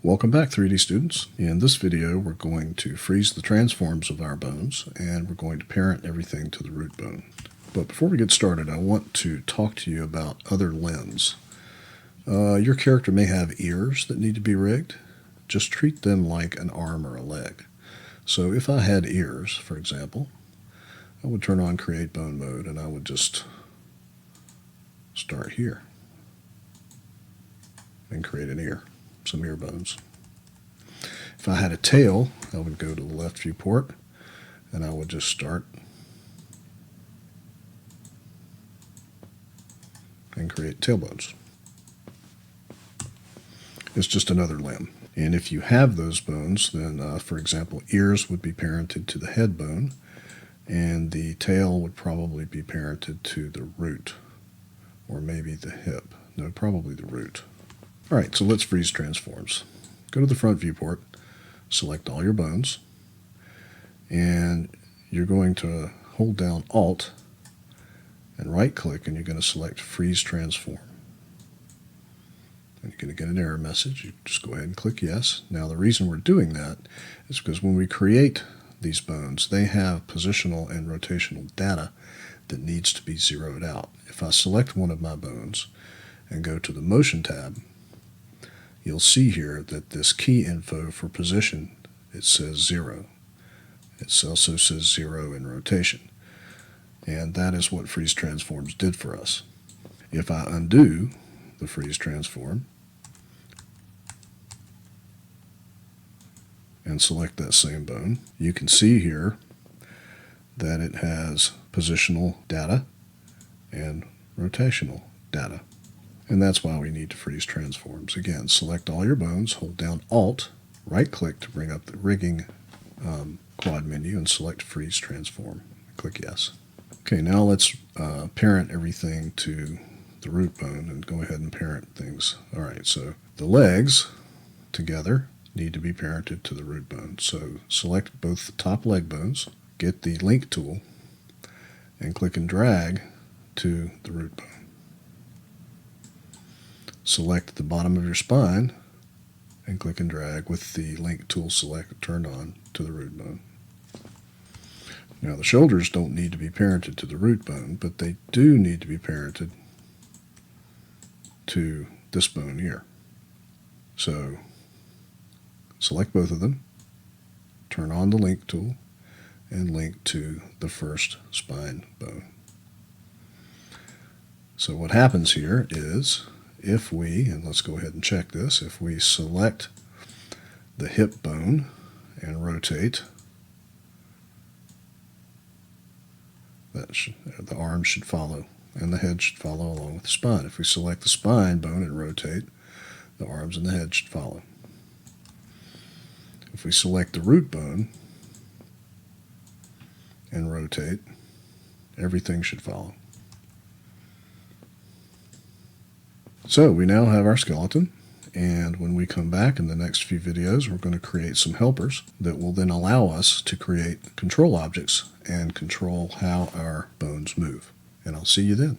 Welcome back, 3D students. In this video, we're going to freeze the transforms of our bones, and we're going to parent everything to the root bone. But before we get started, I want to talk to you about other limbs. Your character may have ears that need to be rigged. Just treat them like an arm or a leg. So if I had ears, for example, I would turn on Create Bone mode, and I would just start here and create an ear. Some ear bones. If I had a tail, I would go to the left viewport and I would just start and create tail bones. It's just another limb. And if you have those bones, then for example, ears would be parented to the head bone, and the tail would probably be parented to the root, or maybe the hip. No, probably the root. All right, so let's freeze transforms. Go to the front viewport, select all your bones, and you're going to hold down Alt and right-click, and you're going to select Freeze Transform. And you're going to get an error message. You just go ahead and click Yes. Now, the reason we're doing that is because when we create these bones, they have positional and rotational data that needs to be zeroed out. If I select one of my bones and go to the Motion tab, you'll see here that this key info for position, it says 0. It also says 0 in rotation. And that is what freeze transforms did for us. If I undo the freeze transform and select that same bone, you can see here that it has positional data and rotational data. And that's why we need to freeze transforms. Again, select all your bones, hold down Alt, right-click to bring up the rigging quad menu, and select Freeze Transform. Click Yes. Okay, now let's parent everything to the root bone and go ahead and parent things. All right, so the legs together need to be parented to the root bone. So select both the top leg bones, get the link tool, and click and drag to the root bone. Select the bottom of your spine and click and drag with the link tool turned on to the root bone. Now the shoulders don't need to be parented to the root bone, but they do need to be parented to this bone here. So select both of them, turn on the link tool, and link to the first spine bone. So what happens here is, if we, and let's go ahead and check this, if we select the hip bone and rotate, the arm should follow and the head should follow along with the spine. If we select the spine bone and rotate, the arms and the head should follow. If we select the root bone and rotate, everything should follow. So we now have our skeleton, and when we come back in the next few videos, we're going to create some helpers that will then allow us to create control objects and control how our bones move. And I'll see you then.